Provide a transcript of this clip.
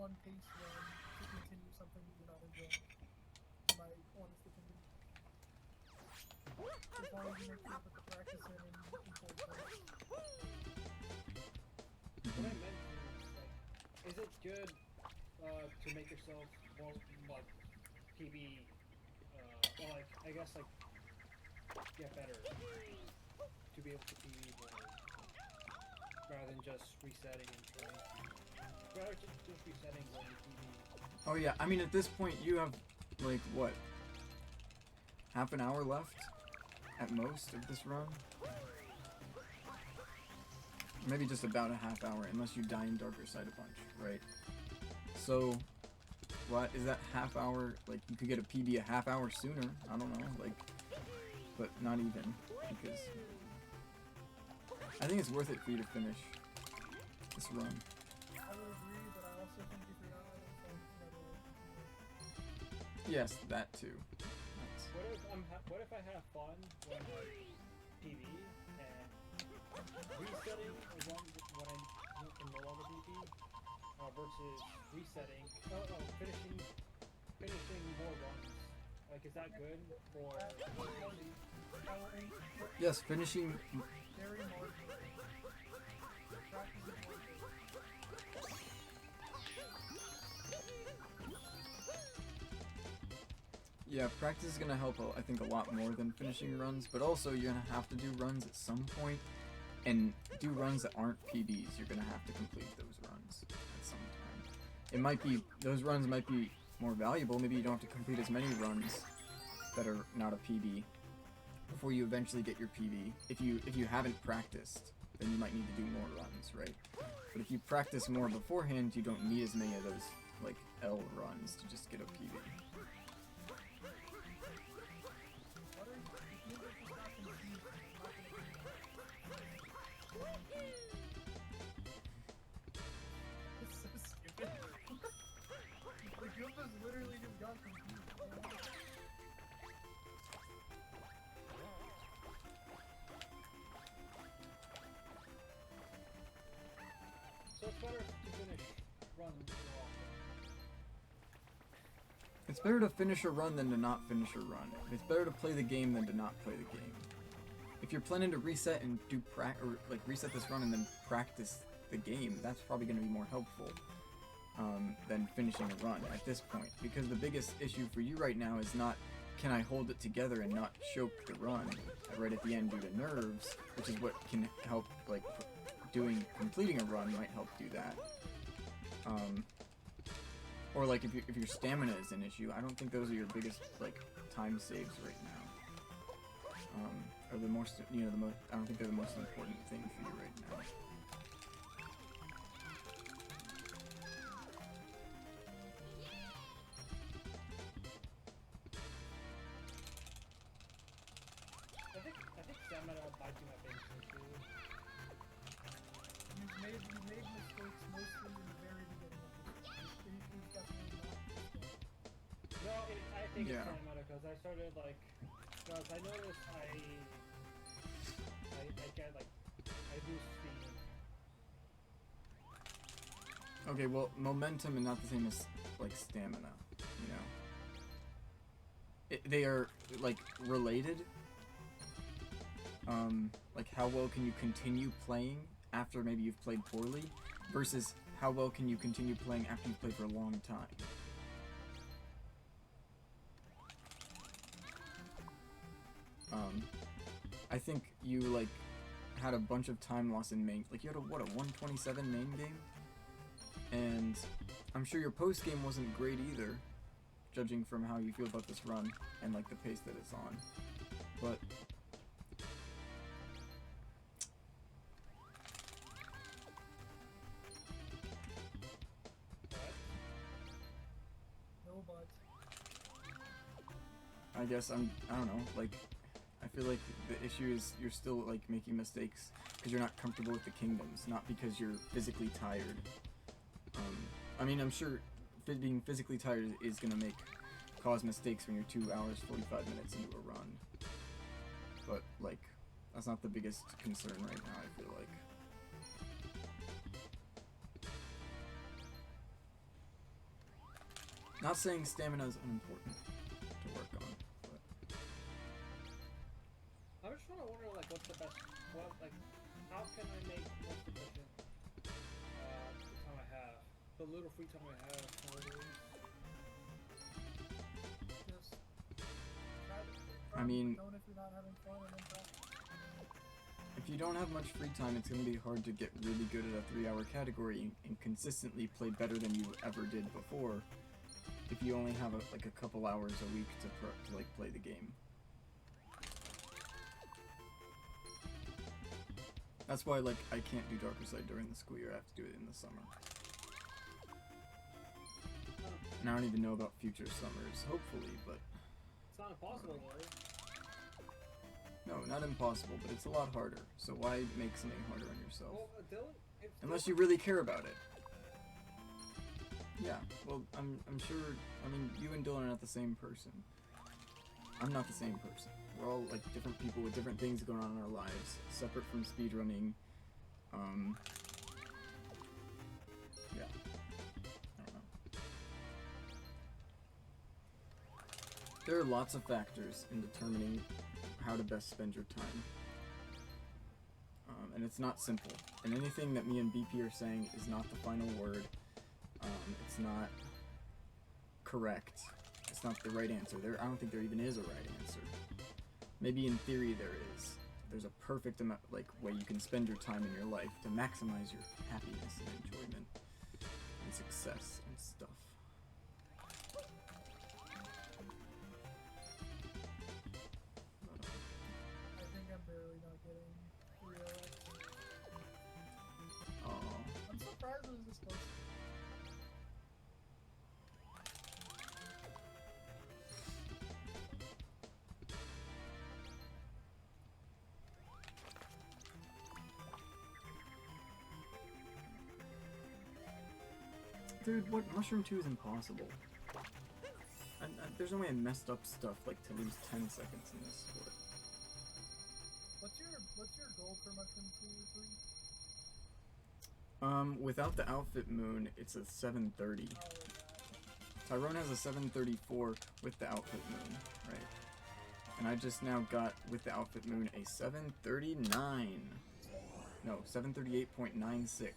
on pace run to continue something you do not enjoy. In my honest opinion. As long as you make sure you put the practice in full force. What I meant is, like, is it good to make yourself more, like, PB, or, like, I guess, like, get better to be able to PB more, rather than just resetting and playing? Rather just resetting when you PB. Oh yeah, I mean at this point you have, like, what? Half an hour left? At most of this run? Maybe just about a half hour, unless you die in Darker Side a bunch, right? So, what is that half hour? Like, you could get a PB a half hour sooner. I don't know, like, but not even, because I think it's worth it for you to finish this run. I would agree, but I also think if you're not having fun, it's never worth it. Yes, that too. That's... What if I have fun when I PB and resetting is when I can no longer PB, versus resetting, finishing more runs. Like, is that good for? Yes, finishing. Very marginal. Practice is marginal. Yeah, practice is gonna help, I think, a lot more than finishing runs, but also you're gonna have to do runs at some point, and do runs that aren't PBs. You're gonna have to complete those runs at some time. It might be, those runs might be more valuable. Maybe you don't have to complete as many runs that are not a PB before you eventually get your PB. If you haven't practiced, then you might need to do more runs, right? But if you practice more beforehand, you don't need as many of those, like, L runs to just get a PB. It's so stupid. The Goombas literally just got confused. So it's better to finish runs more often. It's better to finish a run than to not finish a run. It's better to play the game than to not play the game. If you're planning to reset and do reset this run and then practice the game, that's probably going to be more helpful than finishing a run at this point. Because the biggest issue for you right now is not, can I hold it together and not choke the run right at the end due to nerves, which is what can help, like, completing a run might help do that. Or, like, if your stamina is an issue, I don't think those are your biggest, like, time saves right now. Or the most, I don't think they're the most important thing for you right now. I think stamina might be my biggest issue. You've made mistakes mostly in the very beginning of this. He's definitely not this guy. No, I think Yeah. it's stamina because I started, like, because I noticed I get, like, I lose steam. Okay, well, momentum is not the same as, like, stamina, you know? They are, like, related. Like, how well can you continue playing after maybe you've played poorly, versus how well can you continue playing after you've played for a long time. I think you, like, had a bunch of time loss in main, like, you had a 127 main game? And I'm sure your post game wasn't great either, judging from how you feel about this run and, like, the pace that it's on. But No buts. I guess I don't know, like, I feel like the issue is you're still, like, making mistakes because you're not comfortable with the kingdoms, not because you're physically tired. I mean, I'm sure being physically tired is gonna cause mistakes when you're 2 hours, 45 minutes into a run. But, like, that's not the biggest concern right now, I feel like. Not saying stamina is unimportant to work on, but I'm just trying to wonder, like, what's the best, how can I make most efficient, the time I have, the little free time I have, Just try to I mean, don't if you're not having fun and then practice. if you don't have much free time, it's going to be hard to get really good at a 3-hour category and consistently play better than you ever did before. If you only have like a couple hours a week to like play the game. That's why like I can't do Darker Side during the school year. I have to do it in the summer. And I don't even know about future summers, hopefully, but it's not impossible, though. no, not impossible, but it's a lot harder. So why make something harder on yourself? Well, Dylan, if Unless you really care about it. Yeah, well, I'm sure, I mean, you and Dylan are not the same person. I'm not the same person. We're all, like, different people with different things going on in our lives, separate from speedrunning. Yeah. I don't know. There are lots of factors in determining how to best spend your time. And it's not simple. And anything that me and BP are saying is not the final word. It's not correct. It's not the right answer. I don't think there even is a right answer. Maybe in theory there is. There's a perfect amount, like, way you can spend your time in your life to maximize your happiness and enjoyment and success and stuff. I think I'm barely not getting 3LX. Oh. I'm surprised it was this close. Dude, what? Mushroom 2 is impossible. There's no way I messed up stuff like to lose 10 seconds in this sport. What's your goal for Mushroom 2 or 3? Without the outfit moon, it's a 730. Oh, yeah. Tyrone has a 734 with the outfit moon, right? And I just now got, with the outfit moon, a 739. No, 738.96.